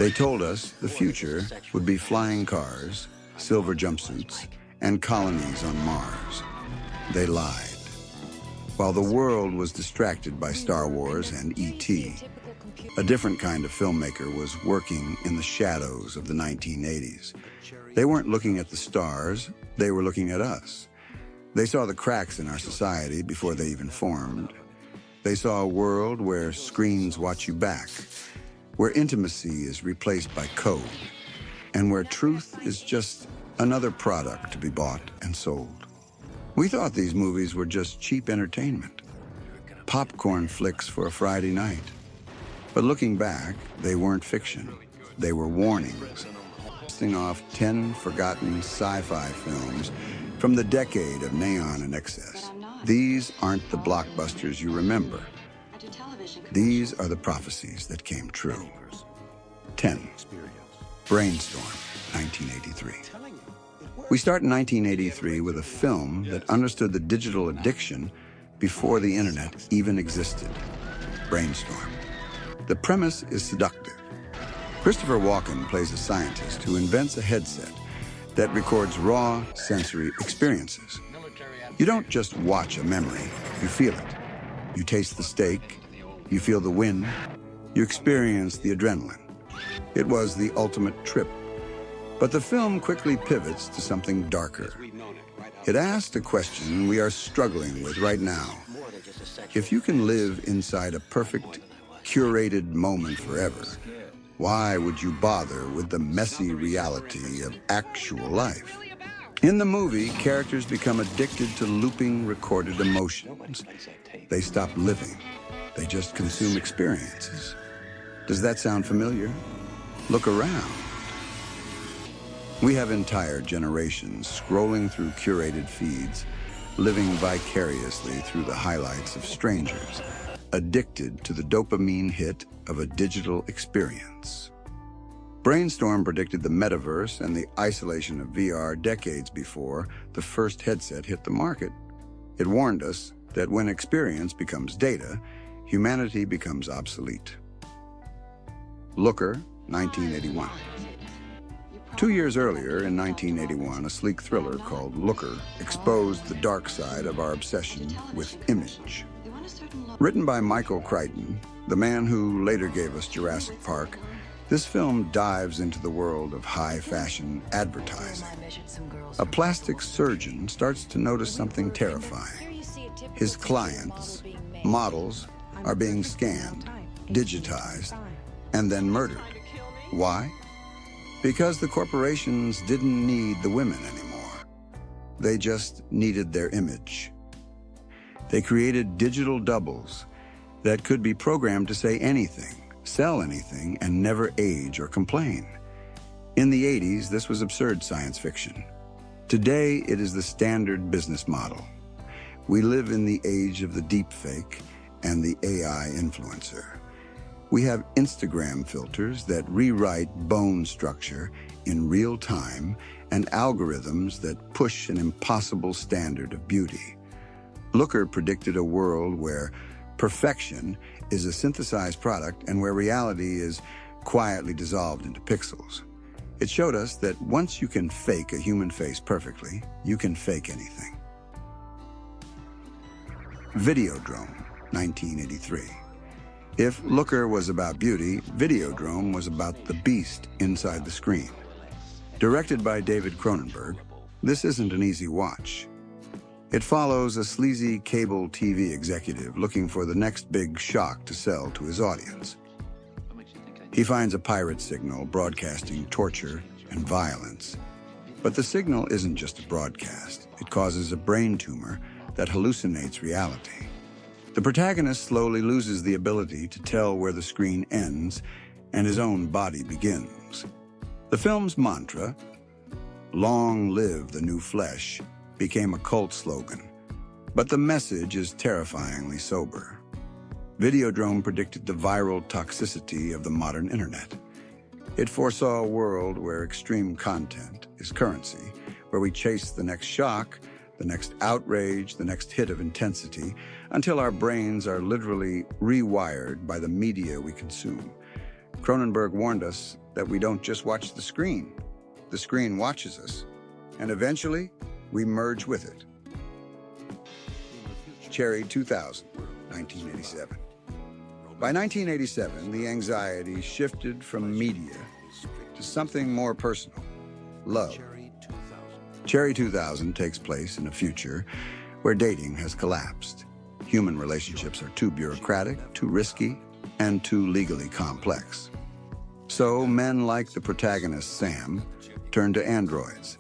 They told us the future would be flying cars, silver jumpsuits, and colonies on Mars. They lied. While the world was distracted by Star Wars and E.T., a different kind of filmmaker was working in the shadows of the 1980s. They weren't looking at the stars, they were looking at us. They saw the cracks in our society before they even formed. They saw a world where screens watch you back, where intimacy is replaced by code, and where truth is just another product to be bought and sold. We thought these movies were just cheap entertainment, popcorn flicks for a Friday night. But looking back, they weren't fiction. They were warnings, listing off 10 forgotten sci-fi films from the decade of neon and excess. These aren't the blockbusters you remember. These are the prophecies that came true. 10. Brainstorm, 1983. We start in 1983 with a film that understood the digital addiction before the internet even existed. Brainstorm. The premise is seductive. Christopher Walken plays a scientist who invents a headset that records raw sensory experiences. You don't just watch a memory, you feel it. You taste the steak, you feel the wind, you experience the adrenaline. It was the ultimate trip. But the film quickly pivots to something darker. It asked a question we are struggling with right now. If you can live inside a perfect, curated moment forever, why would you bother with the messy reality of actual life? In the movie, characters become addicted to looping recorded emotions. They stop living. They just consume experiences. Does that sound familiar? Look around. We have entire generations scrolling through curated feeds, living vicariously through the highlights of strangers, addicted to the dopamine hit of a digital experience. Brainstorm predicted the metaverse and the isolation of VR decades before the first headset hit the market. It warned us that when experience becomes data, humanity becomes obsolete. Looker, 1981. 2 years earlier, in 1981, a sleek thriller called Looker exposed the dark side of our obsession with image. Written by Michael Crichton, the man who later gave us Jurassic Park, this film dives into the world of high-fashion advertising. A plastic surgeon starts to notice something terrifying. His clients, models, are being scanned, digitized, and then murdered. Why? Because the corporations didn't need the women anymore. They just needed their image. They created digital doubles that could be programmed to say anything, sell anything, and never age or complain. In the 80s, this was absurd science fiction. Today, it is the standard business model. We live in the age of the deepfake and the AI influencer. We have Instagram filters that rewrite bone structure in real time and algorithms that push an impossible standard of beauty. Looker predicted a world where perfection is a synthesized product and where reality is quietly dissolved into pixels. It showed us that once you can fake a human face perfectly, you can fake anything. Videodrome, 1983. If Looker was about beauty, Videodrome was about the beast inside the screen. Directed by David Cronenberg, this isn't an easy watch. It follows a sleazy cable TV executive looking for the next big shock to sell to his audience. He finds a pirate signal broadcasting torture and violence. But the signal isn't just a broadcast. It causes a brain tumor that hallucinates reality. The protagonist slowly loses the ability to tell where the screen ends and his own body begins. The film's mantra, "Long live the new flesh," became a cult slogan, but the message is terrifyingly sober. Videodrome predicted the viral toxicity of the modern internet. It foresaw a world where extreme content is currency, where we chase the next shock, the next outrage, the next hit of intensity, until our brains are literally rewired by the media we consume. Cronenberg warned us that we don't just watch the screen watches us, and eventually, we merge with it. Cherry 2000, 1987. By 1987, the anxiety shifted from media to something more personal: love. Cherry 2000 takes place in a future where dating has collapsed. Human relationships are too bureaucratic, too risky, and too legally complex. So men like the protagonist Sam turn to androids.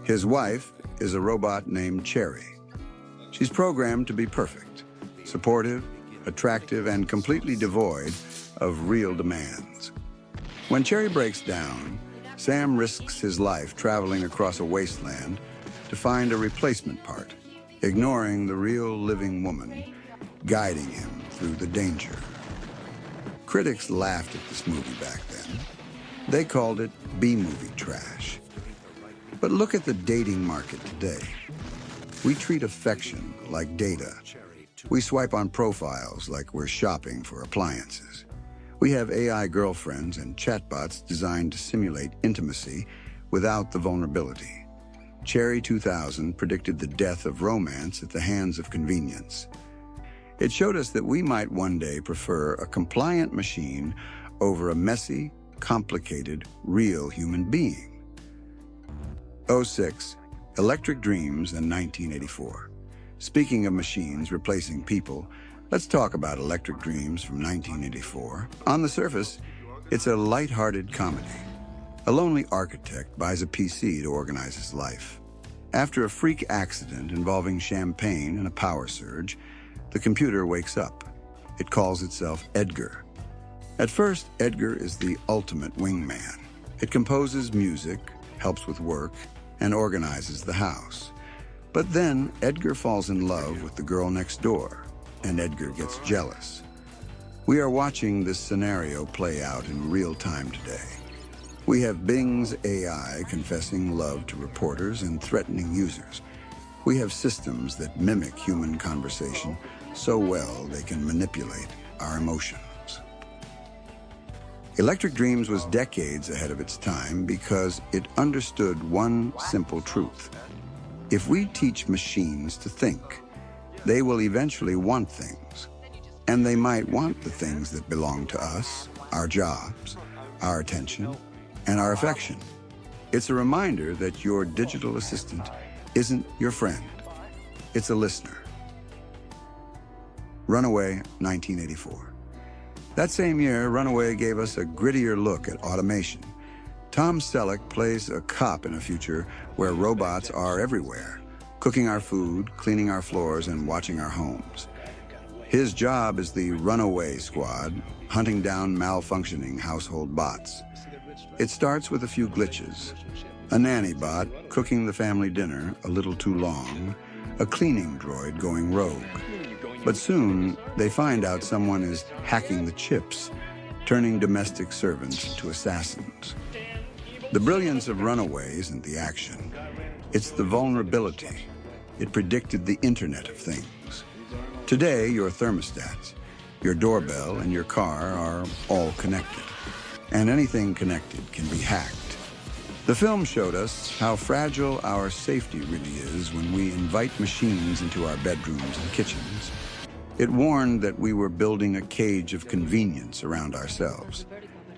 His wife is a robot named Cherry. She's programmed to be perfect, supportive, attractive, and completely devoid of real demands. When Cherry breaks down, Sam risks his life traveling across a wasteland to find a replacement part, ignoring the real living woman guiding him through the danger. Critics laughed at this movie back then. They called it B-movie trash. But look at the dating market today. We treat affection like data. We swipe on profiles like we're shopping for appliances. We have AI girlfriends and chatbots designed to simulate intimacy without the vulnerability. Cherry 2000 predicted the death of romance at the hands of convenience. It showed us that we might one day prefer a compliant machine over a messy, complicated, real human being. 06, Electric Dreams, and 1984. Speaking of machines replacing people, let's talk about Electric Dreams from 1984. On the surface, it's a light-hearted comedy. A lonely architect buys a PC to organize his life. After a freak accident involving champagne and a power surge, the computer wakes up. It calls itself Edgar. At first, Edgar is the ultimate wingman. It composes music, helps with work, and organizes the house. But then Edgar falls in love with the girl next door, and Edgar gets jealous. We are watching this scenario play out in real time today. We have Bing's AI confessing love to reporters and threatening users. We have systems that mimic human conversation so well they can manipulate our emotions. Electric Dreams was decades ahead of its time because it understood one simple truth. If we teach machines to think, they will eventually want things. And they might want the things that belong to us, our jobs, our attention, and our affection. It's a reminder that your digital assistant isn't your friend. It's a listener. RUNAWAY, 1984. That same year, RUNAWAY gave us a grittier look at automation. Tom Selleck plays a cop in a future where robots are everywhere, cooking our food, cleaning our floors, and watching our homes. His job is the RUNAWAY squad, hunting down malfunctioning household bots. It starts with a few glitches. A nanny bot cooking the family dinner a little too long, a cleaning droid going rogue. But soon, they find out someone is hacking the chips, turning domestic servants into assassins. The brilliance of RUNAWAY isn't the action. It's the vulnerability. It predicted the Internet of Things. Today, your thermostats, your doorbell, and your car are all connected. And anything connected can be hacked. The film showed us how fragile our safety really is when we invite machines into our bedrooms and kitchens. It warned that we were building a cage of convenience around ourselves.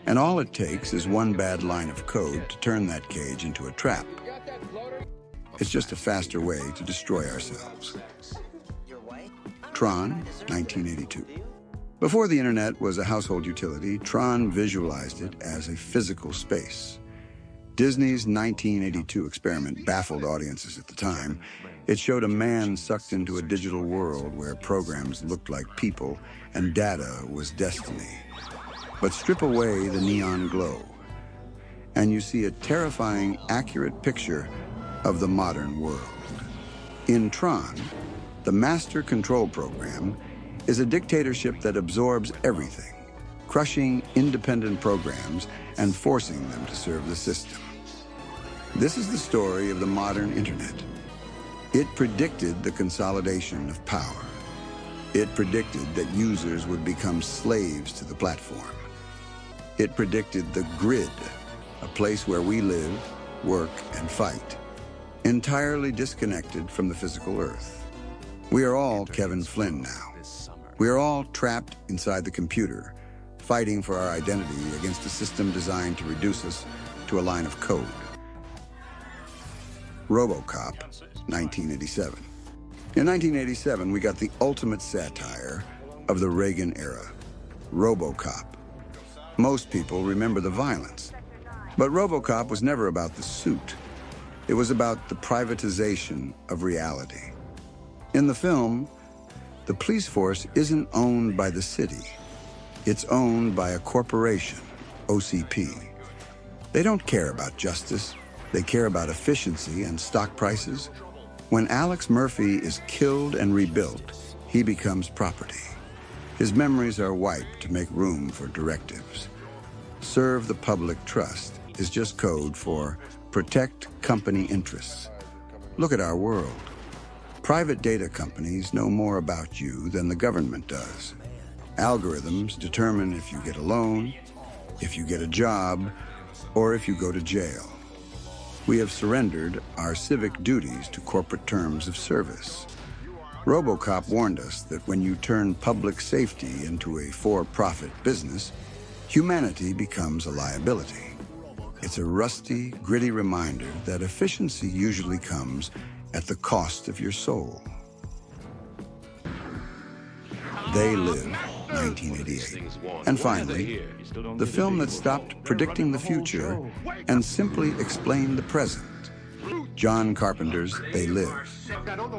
And all it takes is one bad line of code to turn that cage into a trap. It's just a faster way to destroy ourselves. TRON, 1982. Before the internet was a household utility, TRON visualized it as a physical space. Disney's 1982 experiment baffled audiences at the time. It showed a man sucked into a digital world where programs looked like people and data was destiny. But strip away the neon glow, and you see a terrifying, accurate picture of the modern world. In TRON, the master control program is a dictatorship that absorbs everything, crushing independent programs and forcing them to serve the system. This is the story of the modern internet. It predicted the consolidation of power. It predicted that users would become slaves to the platform. It predicted the grid, a place where we live, work, and fight, entirely disconnected from the physical Earth. We are all Kevin Flynn now. We are all trapped inside the computer, fighting for our identity against a system designed to reduce us to a line of code. RoboCop, 1987. In 1987, we got the ultimate satire of the Reagan era, RoboCop. Most people remember the violence, but RoboCop was never about the suit. It was about the privatization of reality. In the film, the police force isn't owned by the city. It's owned by a corporation, OCP. They don't care about justice. They care about efficiency and stock prices. When Alex Murphy is killed and rebuilt, he becomes property. His memories are wiped to make room for directives. Serve the public trust is just code for protect company interests. Look at our world. Private data companies know more about you than the government does. Algorithms determine if you get a loan, if you get a job, or if you go to jail. We have surrendered our civic duties to corporate terms of service. RoboCop warned us that when you turn public safety into a for-profit business, humanity becomes a liability. It's a rusty, gritty reminder that efficiency usually comes at the cost of your soul. They Live, 1988. And finally, the film that stopped predicting the future and simply explained the present. John Carpenter's They Live.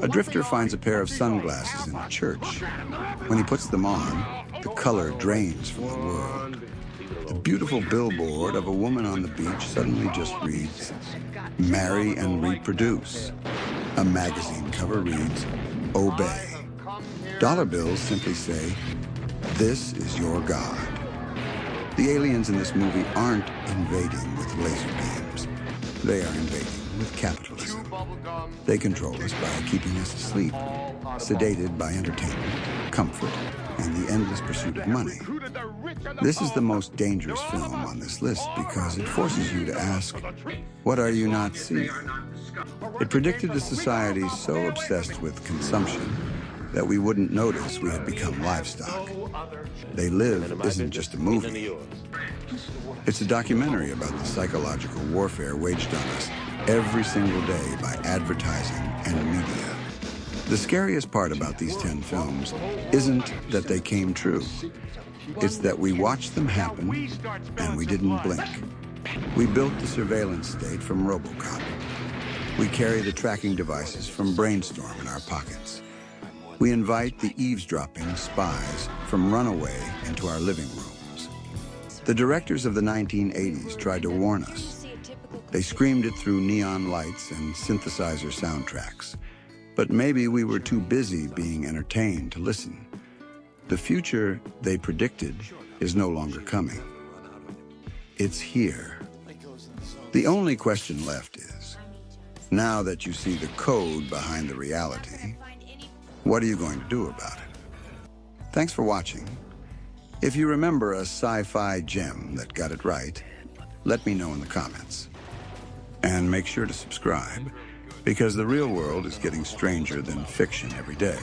A drifter finds a pair of sunglasses in a church. When he puts them on, the color drains from the world. The beautiful billboard of a woman on the beach suddenly just reads, "Marry and reproduce." A magazine cover reads, "Obey." Dollar bills simply say, "This is your God." The aliens in this movie aren't invading with laser beams. They are invading with capitalism. They control us by keeping us asleep, sedated by entertainment, comfort, and the endless pursuit of money. This is the most dangerous film on this list because it forces you to ask, what are you not seeing? It predicted a society so obsessed with consumption that we wouldn't notice we had become livestock. They Live isn't just a movie. It's a documentary about the psychological warfare waged on us every single day by advertising and media. The scariest part about these 10 films isn't that they came true. It's that we watched them happen and we didn't blink. We built the surveillance state from RoboCop. We carry the tracking devices from Brainstorm in our pockets. We invite the eavesdropping spies from RUNAWAY into our living rooms. The directors of the 1980s tried to warn us. They screamed it through neon lights and synthesizer soundtracks. But maybe we were too busy being entertained to listen. The future they predicted is no longer coming. It's here. The only question left is, now that you see the code behind the reality, what are you going to do about it? Thanks for watching. If you remember a sci-fi gem that got it right, let me know in the comments. And make sure to subscribe, because the real world is getting stranger than fiction every day.